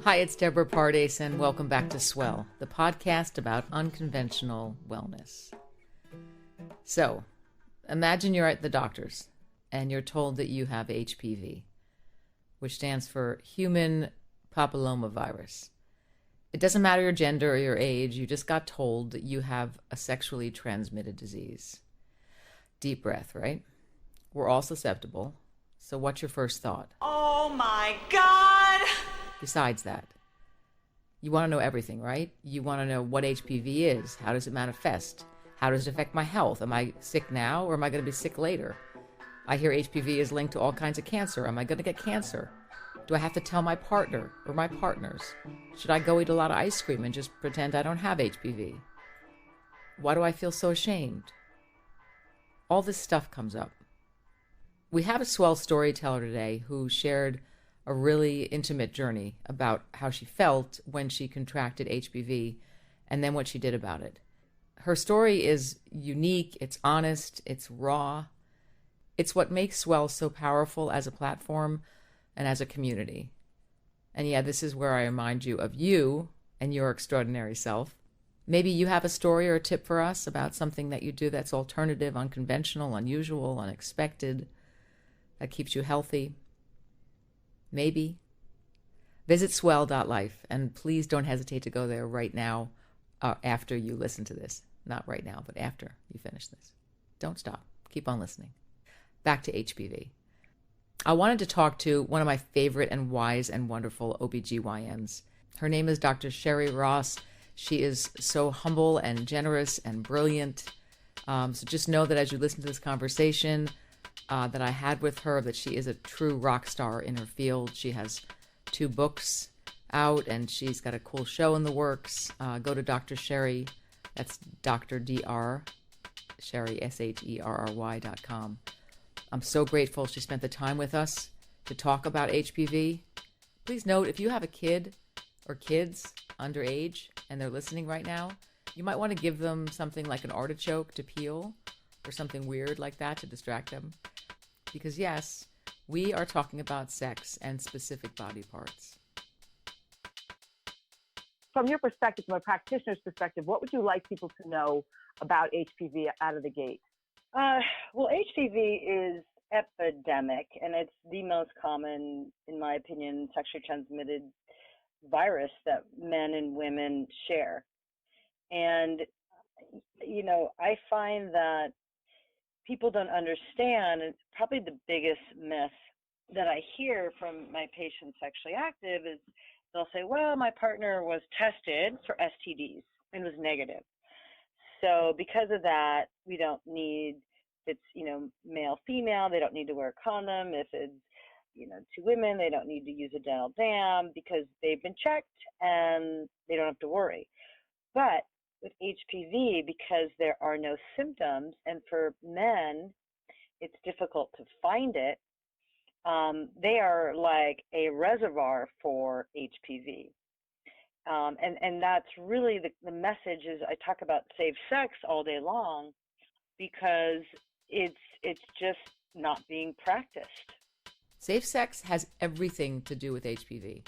Hi, it's Deborah Pardes, and welcome back to Swell, the podcast about unconventional wellness. So, imagine you're at the doctor's and you're told that you have HPV, which stands for human papillomavirus. It doesn't matter your gender or your age, you just got told that you have a sexually transmitted disease. Deep breath, right? We're all susceptible. So what's your first thought? Oh my God! Besides that, you want to know everything, right? You want to know what HPV is. How does it manifest? How does it affect my health? Am I sick now or am I going to be sick later? I hear HPV is linked to all kinds of cancer. Am I going to get cancer? Do I have to tell my partner or my partners? Should I go eat a lot of ice cream and just pretend I don't have HPV? Why do I feel so ashamed? All this stuff comes up. We have a swell storyteller today who shared a really intimate journey about how she felt when she contracted HPV and then what she did about it. Her story is unique, it's honest, it's raw. It's what makes Swell so powerful as a platform and as a community. And yeah, this is where I remind you of you and your extraordinary self. Maybe you have a story or a tip for us about something that you do that's alternative, unconventional, unusual, unexpected, that keeps you healthy. Maybe. Visit Swell.Life, and please don't hesitate to go there right now after you listen to this. Not right now, but after you finish this. Don't stop. Keep on listening. Back to HPV. I wanted to talk to one of my favorite and wise and wonderful OBGYNs. Her name is Dr. Sherry Ross. She is so humble and generous and brilliant. So just know that as you listen to this conversation that I had with her, that she is a true rock star in her field. She has 2 books out, and she's got a cool show in the works. Go to Dr. Sherry, that's Dr. Dr. Sherry, SHERRY.com. I'm so grateful she spent the time with us to talk about HPV. Please note, if you have a kid or kids underage and they're listening right now, you might want to give them something like an artichoke to peel or something weird like that to distract them. Because yes, we are talking about sex and specific body parts. From your perspective, from a practitioner's perspective, what would you like people to know about HPV out of the gate? Well, HPV is epidemic, and it's the most common, in my opinion, sexually transmitted virus that men and women share. And, you know, I find that people don't understand, and probably the biggest myth that I hear from my patients sexually active is they'll say, well, my partner was tested for STDs and was negative. So because of that, we don't need, if it's, male, female, they don't need to wear a condom. If it's, 2 women, they don't need to use a dental dam because they've been checked and they don't have to worry. But with HPV, because there are no symptoms, and for men, it's difficult to find it, they are like a reservoir for HPV. And that's really the message is I talk about safe sex all day long because it's just not being practiced. Safe sex has everything to do with HPV.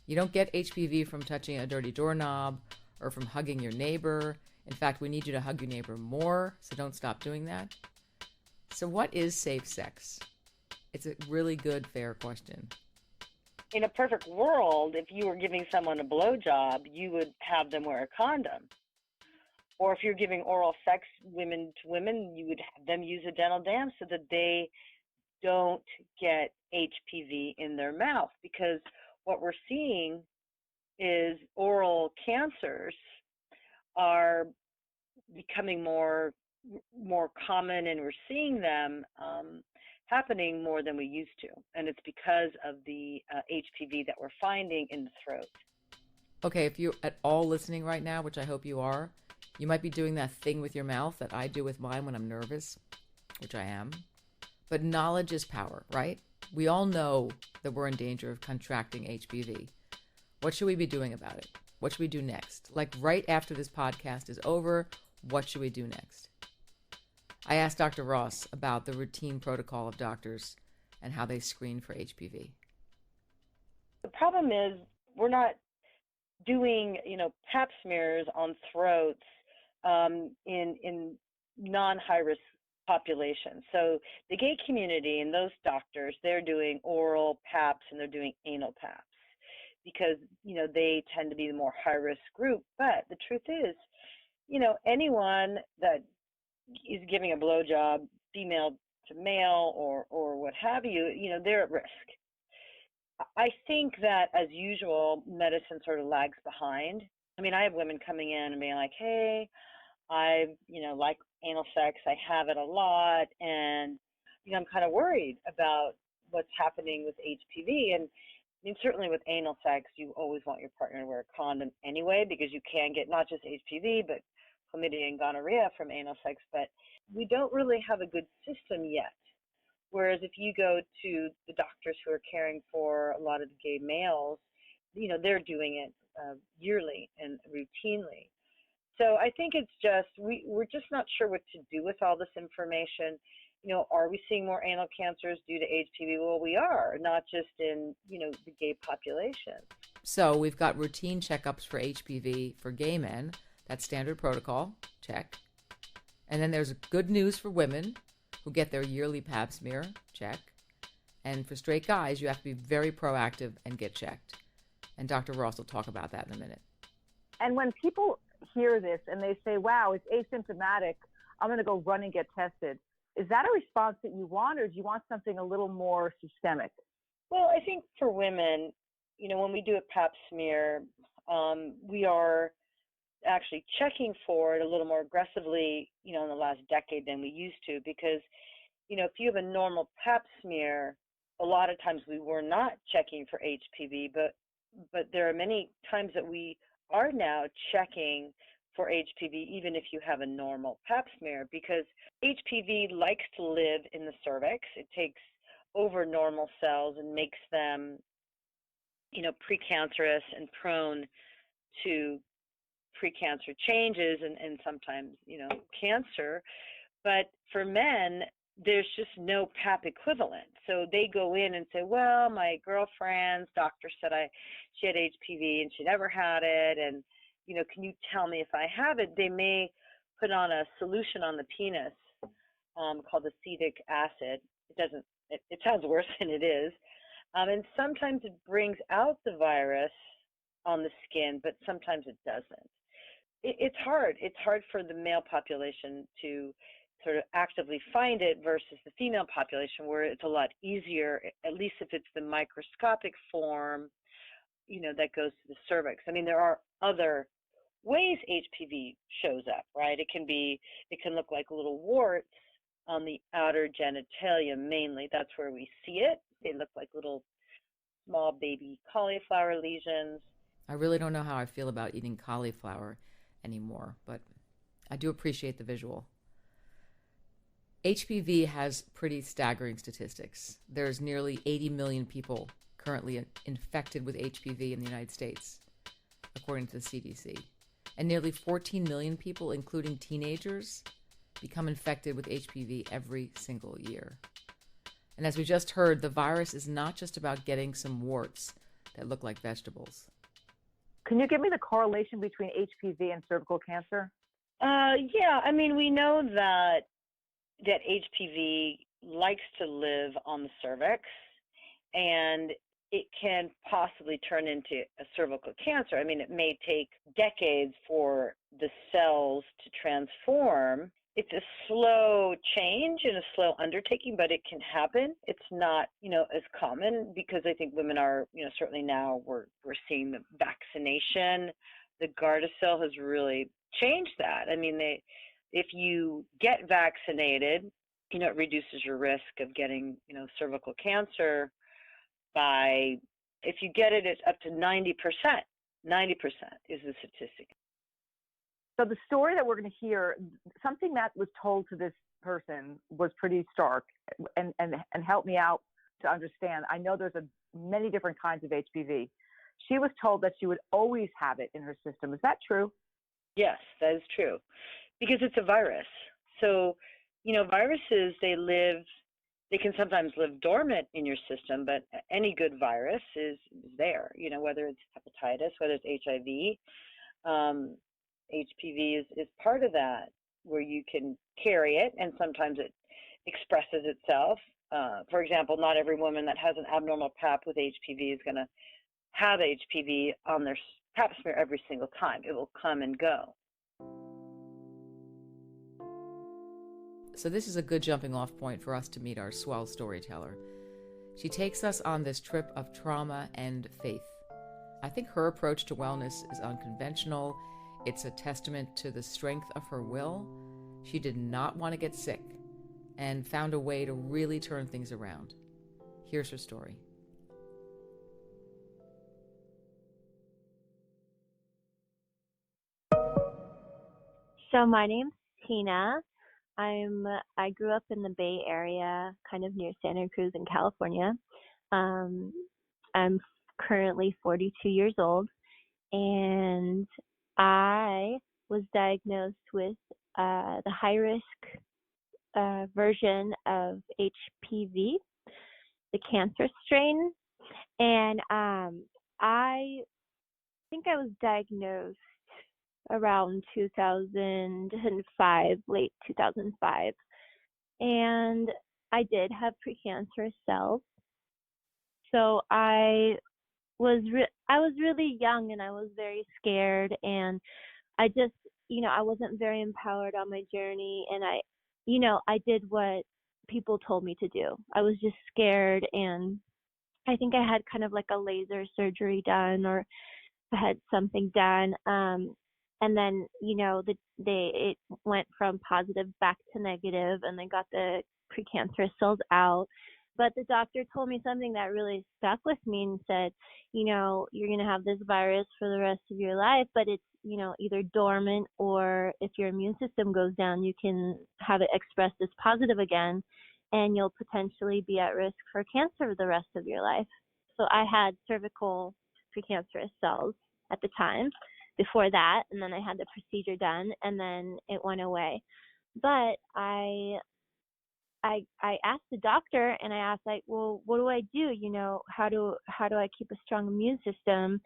You don't get HPV from touching a dirty doorknob or from hugging your neighbor. In fact, we need you to hug your neighbor more, so don't stop doing that. So what is safe sex? It's a really good, fair question. In a perfect world, if you were giving someone a blowjob, you would have them wear a condom. Or if you're giving oral sex women to women, you would have them use a dental dam so that they don't get HPV in their mouth. Because what we're seeing is oral cancers are becoming more common, and we're seeing them happening more than we used to. And it's because of the HPV that we're finding in the throat. Okay, if you're at all listening right now, which I hope you are, you might be doing that thing with your mouth that I do with mine when I'm nervous, which I am. But knowledge is power, right? We all know that we're in danger of contracting HPV. What should we be doing about it? What should we do next? Like right after this podcast is over, what should we do next? I asked Dr. Ross about the routine protocol of doctors and how they screen for HPV. The problem is we're not doing, pap smears on throats in non-high risk populations. So the gay community and those doctors, they're doing oral paps and they're doing anal paps because, they tend to be the more high risk group. But the truth is, anyone that is giving a blowjob, female to male or what have you, they're at risk. I think that, as usual, medicine sort of lags behind. I mean, I have women coming in and being like, hey, I, like anal sex. I have it a lot. And, I'm kind of worried about what's happening with HPV. And I mean, certainly with anal sex, you always want your partner to wear a condom anyway, because you can get not just HPV, but chlamydia and gonorrhea from anal sex. But we don't really have a good system yet. Whereas if you go to the doctors who are caring for a lot of the gay males, they're doing it yearly and routinely. So I think it's just, we're just not sure what to do with all this information. Are we seeing more anal cancers due to HPV? Well, we are, not just in, the gay population. So we've got routine checkups for HPV for gay men. That's standard protocol, check. And then there's good news for women who get their yearly pap smear, check. And for straight guys, you have to be very proactive and get checked. And Dr. Ross will talk about that in a minute. And when people hear this and they say, wow, it's asymptomatic, I'm going to go run and get tested, is that a response that you want, or do you want something a little more systemic? Well, I think for women, when we do a pap smear, we are actually checking for it a little more aggressively, in the last decade than we used to, because, if you have a normal pap smear, a lot of times we were not checking for HPV, but there are many times that we are now checking for HPV, even if you have a normal pap smear, because HPV likes to live in the cervix. It takes over normal cells and makes them, precancerous and prone to precancer changes and sometimes, cancer. But for men, there's just no pap equivalent. So they go in and say, well, my girlfriend's doctor said she had HPV and she never had it. And, can you tell me if I have it? They may put on a solution on the penis called acetic acid. It sounds worse than it is. And sometimes it brings out the virus on the skin, but sometimes it doesn't. It's hard. It's hard for the male population to sort of actively find it versus the female population, where it's a lot easier, at least if it's the microscopic form, that goes to the cervix. I mean, there are other ways HPV shows up, right? It can look like little warts on the outer genitalia mainly. That's where we see it. They look like little small baby cauliflower lesions. I really don't know how I feel about eating cauliflower anymore, but I do appreciate the visual. HPV has pretty staggering statistics. There's nearly 80 million people currently infected with HPV in the United States, according to the CDC. And nearly 14 million people, including teenagers, become infected with HPV every single year. And as we just heard, the virus is not just about getting some warts that look like vegetables. Can you give me the correlation between HPV and cervical cancer? Yeah, I mean, we know that HPV likes to live on the cervix, and it can possibly turn into a cervical cancer. I mean, it may take decades for the cells to transform. It's a slow change and a slow undertaking, but it can happen. It's not, as common, because I think women are, certainly now we're seeing the vaccination. The Gardasil has really changed that. I mean, if you get vaccinated, it reduces your risk of getting, cervical cancer by, if you get it, it's up to 90%. 90% is the statistic. So the story that we're going to hear, something that was told to this person was pretty stark, and help me out to understand. I know there's many different kinds of HPV. She was told that she would always have it in her system. Is that true? Yes, that is true, because it's a virus. So, viruses, they live They can sometimes live dormant in your system, but any good virus is there, whether it's hepatitis, whether it's HIV. HPV is part of that, where you can carry it, and sometimes it expresses itself. For example, not every woman that has an abnormal pap with HPV is going to have HPV on their pap smear every single time. It will come and go. So this is a good jumping off point for us to meet our swell storyteller. She takes us on this trip of trauma and faith. I think her approach to wellness is unconventional. It's a testament to the strength of her will. She did not want to get sick and found a way to really turn things around. Here's her story. So my name's Tina. I grew up in the Bay Area, kind of near Santa Cruz in California. I'm currently 42 years old, and I was diagnosed with the high-risk version of HPV, the cancer strain. And I think I was diagnosed around 2005, late 2005. And I did have precancerous cells. So I was really young, and I was very scared, and I just, I wasn't very empowered on my journey, and I did what people told me to do. I was just scared, and I think I had kind of like a laser surgery done, or I had something done. And then, it went from positive back to negative, and they got the precancerous cells out. But the doctor told me something that really stuck with me and said, you're going to have this virus for the rest of your life, but it's, either dormant, or if your immune system goes down, you can have it expressed as positive again, and you'll potentially be at risk for cancer the rest of your life. So I had cervical precancerous cells at the time before that, and then I had the procedure done, and then it went away. But I asked the doctor, and I asked, like, well, what do I do? How do I keep a strong immune system?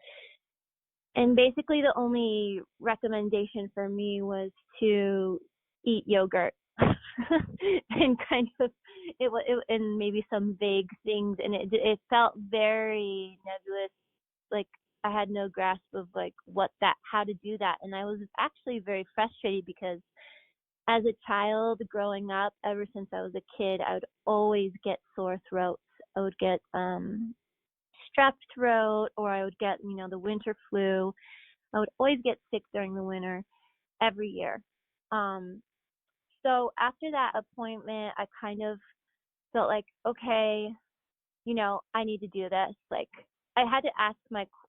And basically the only recommendation for me was to eat yogurt and kind of it and maybe some vague things, and it felt very nebulous, like I had no grasp of like how to do that. And I was actually very frustrated, because as a child growing up, ever since I was a kid, I would always get sore throats. I would get strep throat, or I would get, the winter flu. I would always get sick during the winter every year. So after that appointment, I kind of felt like, okay, I need to do this. Like, I had to ask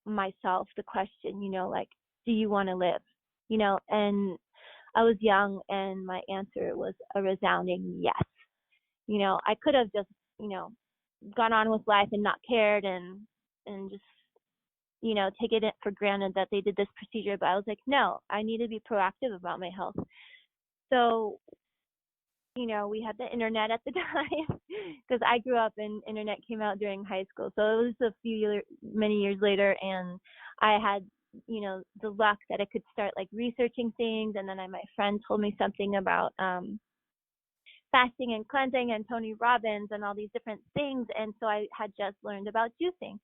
myself the question, like, do you want to live? And I was young, and my answer was a resounding yes. I could have just, gone on with life and not cared, and just, taken it for granted that they did this procedure. But I was like, no, I need to be proactive about my health. So, we had the internet at the time, because I grew up and internet came out during high school. So it was many years later, and I had, the luck that I could start like researching things. And then my friend told me something about fasting and cleansing and Tony Robbins and all these different things. And so I had just learned about juicing.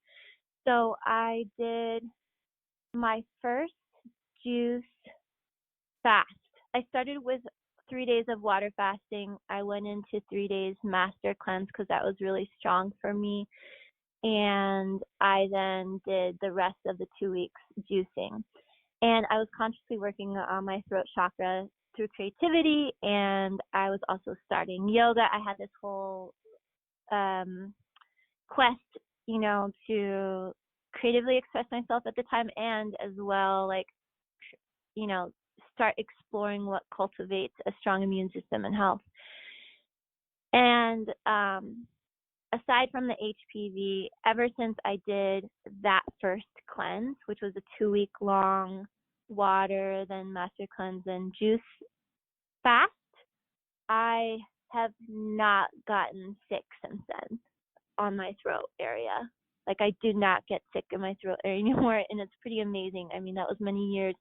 So I did my first juice fast. I started with 3 days of water fasting. I went into 3 days master cleanse, because that was really strong for me. And I then did the rest of the 2 weeks juicing. And I was consciously working on my throat chakra through creativity, and I was also starting yoga. I had this whole quest, to creatively express myself at the time, and as well, like, start exploring what cultivates a strong immune system and health. And aside from the HPV, ever since I did that first cleanse, which was a 2-week long water, then master cleanse, and juice fast, I have not gotten sick since then on my throat area. Like, I do not get sick in my throat area anymore, and it's pretty amazing. I mean, that was many years.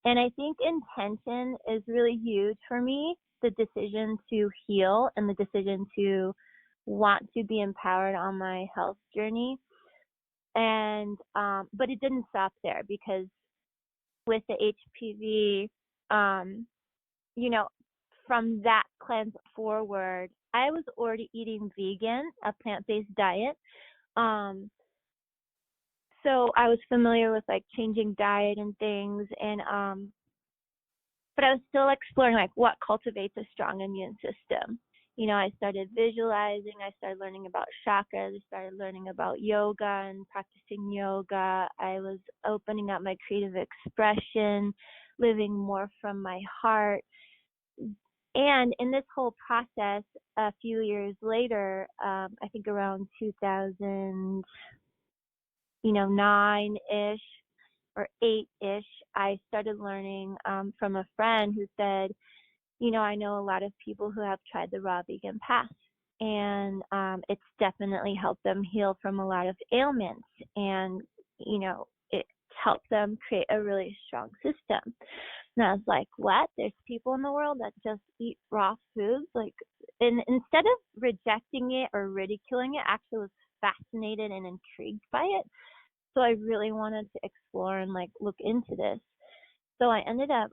And I think intention is really huge for me, the decision to heal and the decision to want to be empowered on my health journey. And but it didn't stop there, because with the HPV, you know, from that cleanse forward, I was already eating vegan, a plant-based diet. So I was familiar with like changing diet and things, and but I was still exploring like what cultivates a strong immune system. You know, I started visualizing, I started learning about chakras, I started learning about yoga and practicing yoga. I was opening up my creative expression, living more from my heart. And in this whole process, a few years later, I think around 2009-ish or 8-ish, I started learning from a friend who said, you know, I know a lot of people who have tried the raw vegan path, and it's definitely helped them heal from a lot of ailments, and, you know, it's helped them create a really strong system. And I was like, what? There's people in the world that just eat raw foods? Like, and instead of rejecting it or ridiculing it, I actually was fascinated and intrigued by it. So I really wanted to explore and like look into this. So I ended up,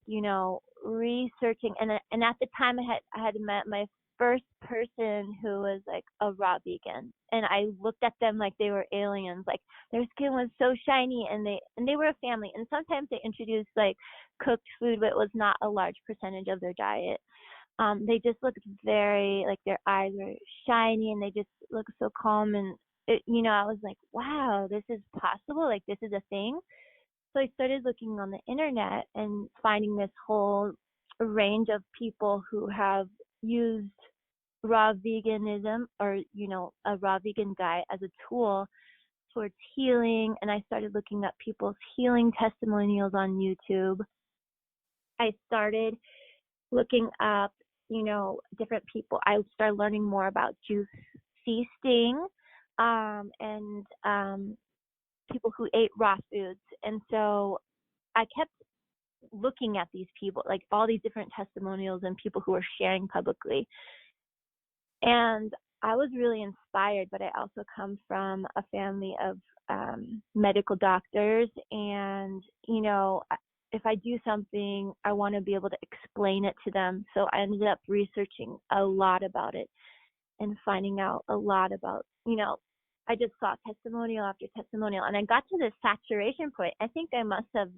you know, researching, and at the time I had met my first person who was like a raw vegan, and I looked at them like they were aliens. Like, their skin was so shiny, and they were a family, and sometimes they introduced like cooked food, but it was not a large percentage of their diet. They just looked very, like, their eyes were shiny, and they just looked so calm, and you know, I was like, wow, this is possible, like this is a thing. So I started looking on the internet and finding this whole range of people who have used raw veganism, or, you know, a raw vegan diet as a tool towards healing. And I started looking up people's healing testimonials on YouTube. I started looking up, you know, different people. I started learning more about juice feasting, and people who ate raw foods. And so I kept looking at these people, like all these different testimonials and people who were sharing publicly. And I was really inspired, but I also come from a family of medical doctors. And, you know, if I do something, I want to be able to explain it to them. So I ended up researching a lot about it and finding out a lot about, you know, I just saw testimonial after testimonial, and I got to this saturation point. I think I must have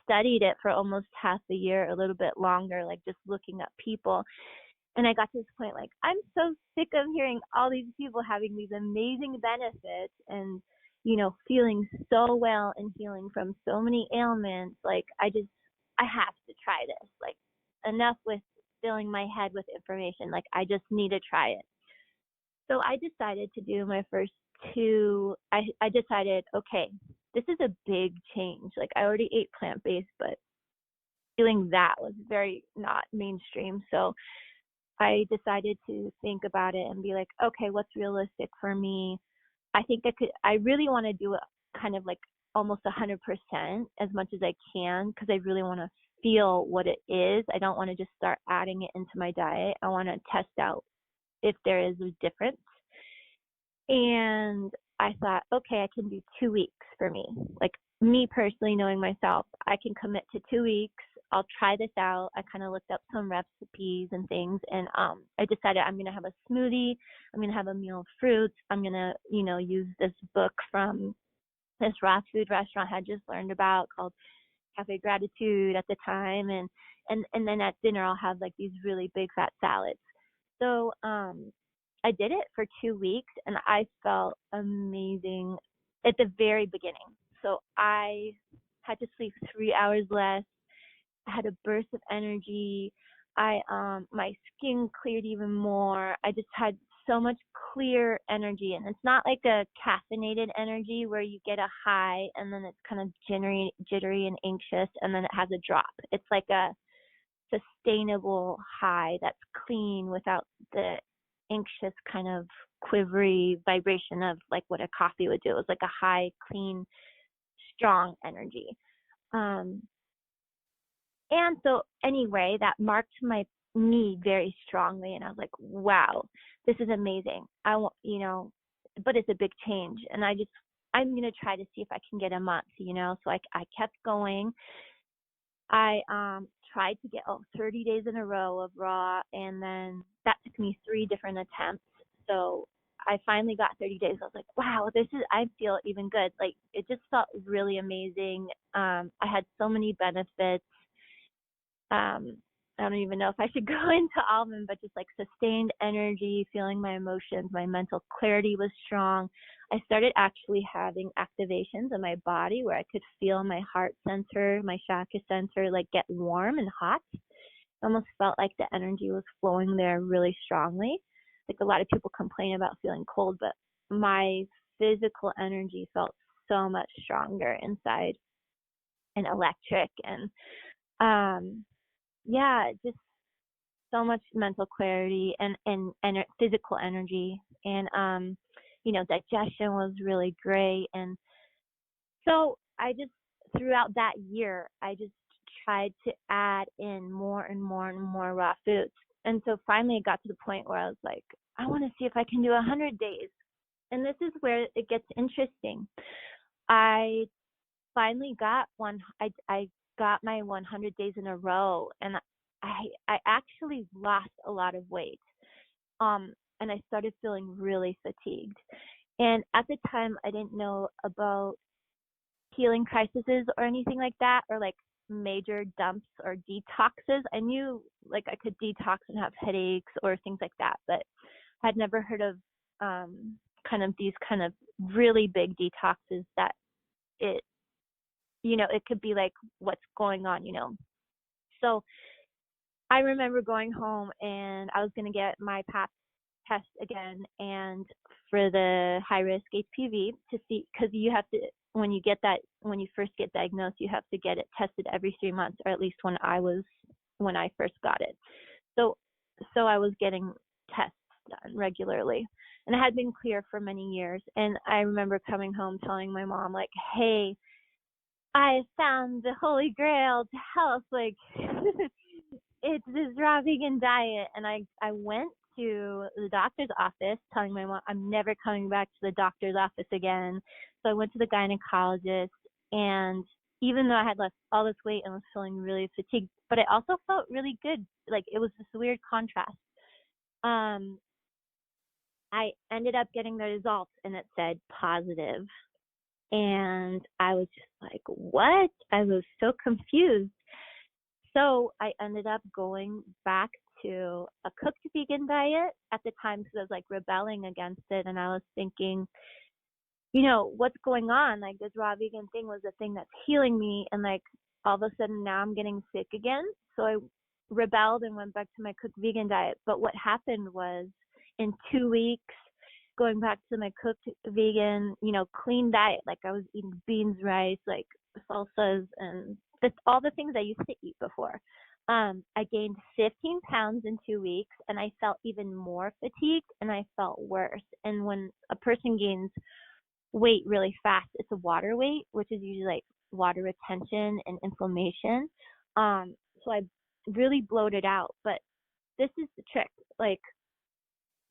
studied it for almost half a year, a little bit longer, like just looking at people. And I got to this point, like, I'm so sick of hearing all these people having these amazing benefits and, you know, feeling so well and healing from so many ailments. Like, I have to try this. Like, enough with filling my head with information. Like, I just need to try it. So I decided to do my first two. I decided, okay, this is a big change. Like, I already ate plant-based, but doing that was very not mainstream. So I decided to think about it and be like, okay, what's realistic for me? I think I really want to do it kind of like almost 100% as much as I can, because I really want to feel what it is. I don't want to just start adding it into my diet. I want to test out if there is a difference. And I thought, okay, I can do 2 weeks for me. Like, me personally, knowing myself, I can commit to 2 weeks. I'll try this out. I kind of looked up some recipes and things, and I decided I'm going to have a smoothie. I'm going to have a meal of fruits. I'm going to, you know, use this book from this raw food restaurant I had just learned about called Cafe Gratitude at the time. And then at dinner, I'll have like these really big fat salads. So I did it for 2 weeks, and I felt amazing at the very beginning. So I had to sleep 3 hours less. I had a burst of energy. My skin cleared even more. I just had so much clear energy, and it's not like a caffeinated energy where you get a high and then it's kind of jittery and anxious, and then it has a drop. It's like a sustainable high that's clean without the anxious kind of quivery vibration of like what a coffee would do. It was like a high, clean, strong energy. And so anyway, that marked my me very strongly. And I was like, wow, this is amazing. I want, but it's a big change. And I'm going to try to see if I can get a month, so I kept going. I tried to get 30 days in a row of raw, and then that took me 3 different attempts. So I finally got 30 days. I was like, wow, I feel even good. Like, it just felt really amazing. I had so many benefits. I don't even know if I should go into all of them, but just like sustained energy, feeling my emotions, my mental clarity was strong. I started actually having activations in my body where I could feel my heart center, my chakra center, like get warm and hot. It almost felt like the energy was flowing there really strongly. Like a lot of people complain about feeling cold, but my physical energy felt so much stronger inside and electric, and just so much mental clarity and physical energy, and digestion was really great. And so I just, throughout that year, I just tried to add in more and more and more raw foods. And so finally it got to the point where I was like, I want to see if I can do 100 days. And this is where it gets interesting. I finally got I got my 100 days in a row, and I actually lost a lot of weight. And I started feeling really fatigued. And at the time, I didn't know about healing crises or anything like that, or like major dumps or detoxes. I knew like I could detox and have headaches or things like that, but I'd never heard of kind of these kind of really big detoxes that it could be like what's going on, So I remember going home and I was going to get my pap test again, and for the high risk HPV to see, because you have to, when you first get diagnosed, you have to get it tested every 3 months, or at least when I first got it. So I was getting tests done regularly, and I had been clear for many years. And I remember coming home telling my mom, like, hey, I found the holy grail to health, like it's this raw vegan diet. And I went to the doctor's office telling my mom I'm never coming back to the doctor's office again. So I went to the gynecologist, and even though I had lost all this weight and was feeling really fatigued, but I also felt really good. Like, it was this weird contrast. I ended up getting the results, and it said positive. And I was just like, what? I was so confused. So I ended up going back to a cooked vegan diet at the time, because I was like rebelling against it. And I was thinking, what's going on? Like, this raw vegan thing was the thing that's healing me. And like, all of a sudden now I'm getting sick again. So I rebelled and went back to my cooked vegan diet. But what happened was, in 2 weeks, going back to my cooked vegan, clean diet, like I was eating beans, rice, like salsas, and all the things I used to eat before. I gained 15 pounds in 2 weeks, and I felt even more fatigued, and I felt worse. And when a person gains weight really fast, it's a water weight, which is usually like water retention and inflammation. So I really bloated out. But this is the trick. Like,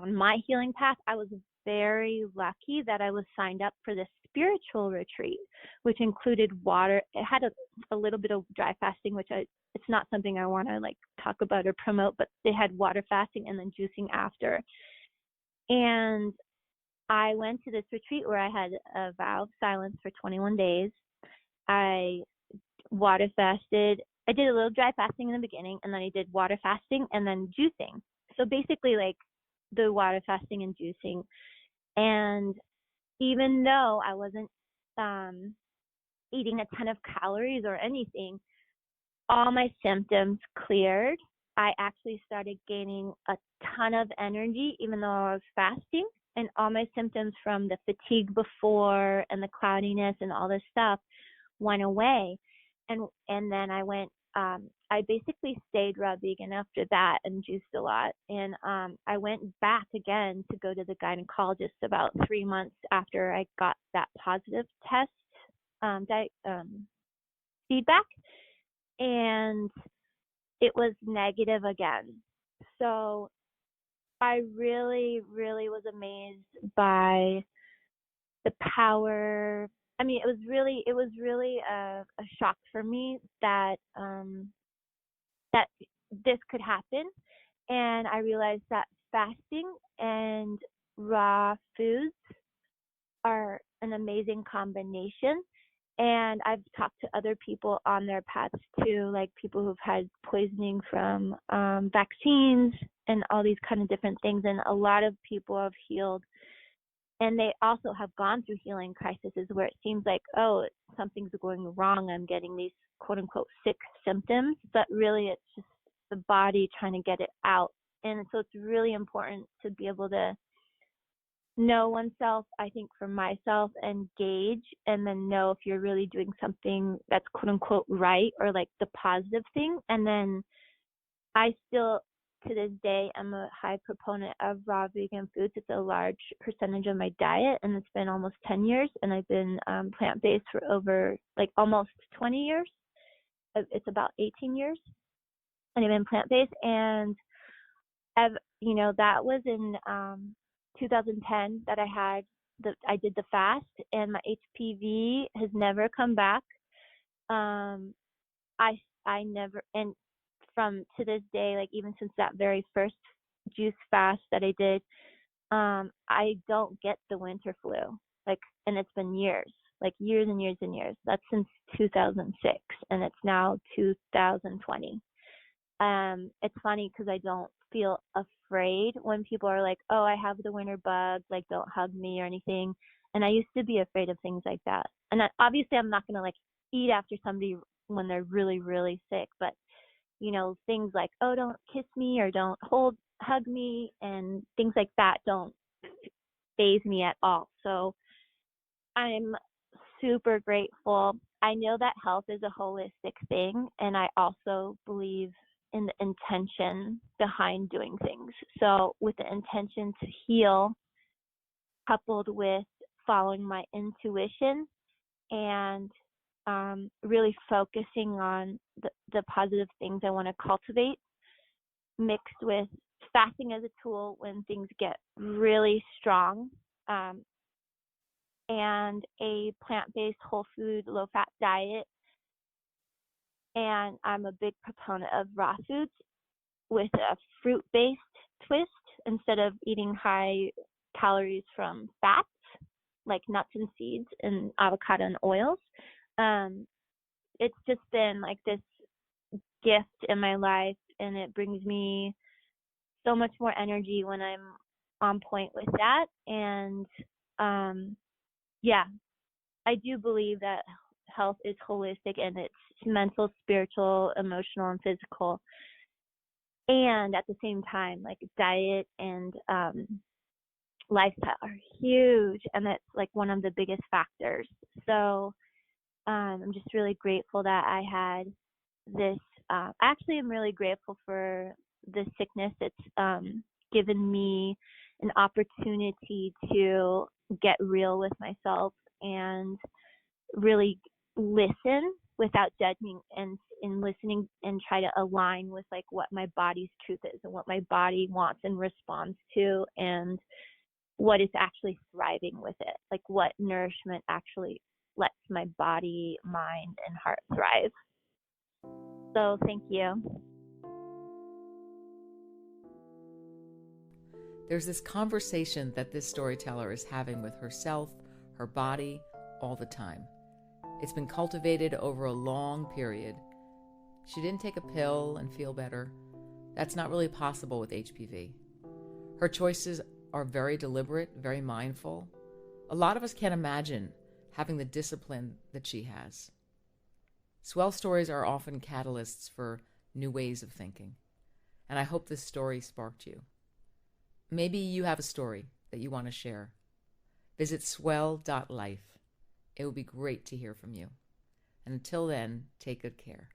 on my healing path, I was very lucky that I was signed up for this spiritual retreat, which included water. It had a little bit of dry fasting, which it's not something I want to like talk about or promote, but they had water fasting and then juicing after. And I went to this retreat where I had a vow of silence for 21 days. I water fasted. I did a little dry fasting in the beginning, and then I did water fasting and then juicing. So basically like the water fasting and juicing. And even though I wasn't eating a ton of calories or anything, all my symptoms cleared. I actually started gaining a ton of energy even though I was fasting, and all my symptoms from the fatigue before and the cloudiness and all this stuff went away. And then I went I basically stayed raw vegan after that and juiced a lot. And I went back again to go to the gynecologist about 3 months after I got that positive test feedback, and it was negative again. So I really, really was amazed by the power. I mean, it was really a shock for me that that this could happen. And I realized that fasting and raw foods are an amazing combination. And I've talked to other people on their paths too, like people who've had poisoning from vaccines and all these kind of different things. And a lot of people have healed. And they also have gone through healing crises where it seems like, oh, something's going wrong. I'm getting these quote unquote sick symptoms, but really it's just the body trying to get it out. And so it's really important to be able to know oneself, I think for myself, and gauge, and then know if you're really doing something that's quote unquote right or like the positive thing. And then I still, to this day, I'm a high proponent of raw vegan foods. It's a large percentage of my diet, and it's been almost 10 years, and I've been plant-based for over like almost 20 years. It's about 18 years, and I've been plant-based, and that was in 2010 that I did the fast, and my HPV has never come back. I never, and from to this day, like even since that very first juice fast that I did, I don't get the winter flu, and it's been years, like years and years and years. That's since 2006, and it's now 2020. It's funny because I don't feel afraid when people are like, oh, I have the winter bug, like don't hug me or anything. And I used to be afraid of things like that. And obviously I'm not going to eat after somebody when they're really, really sick, but things like, oh, don't kiss me or don't hug me, and things like that don't faze me at all. So I'm super grateful. I know that health is a holistic thing, and I also believe in the intention behind doing things. So with the intention to heal, coupled with following my intuition and really focusing on the positive things I want to cultivate, mixed with fasting as a tool when things get really strong, and a plant-based, whole food, low-fat diet. And I'm a big proponent of raw foods with a fruit-based twist instead of eating high calories from fats like nuts and seeds and avocado and oils. It's just been like this gift in my life, and it brings me so much more energy when I'm on point with that. And I do believe that health is holistic, and it's mental, spiritual, emotional, and physical. And at the same time, diet and lifestyle are huge, and that's one of the biggest factors. So I'm just really grateful that I had this. Actually, I'm really grateful for the sickness. It's given me an opportunity to get real with myself and really listen without judging, and in listening and try to align with what my body's truth is and what my body wants and responds to, and what is actually thriving with it, what nourishment actually lets my body, mind, and heart thrive. So thank you. There's this conversation that this storyteller is having with herself, her body, all the time. It's been cultivated over a long period. She didn't take a pill and feel better. That's not really possible with HPV. Her choices are very deliberate, very mindful. A lot of us can't imagine having the discipline that she has. Swell stories are often catalysts for new ways of thinking, and I hope this story sparked you. Maybe you have a story that you want to share. Visit Swell.Life. It would be great to hear from you. And until then, take good care.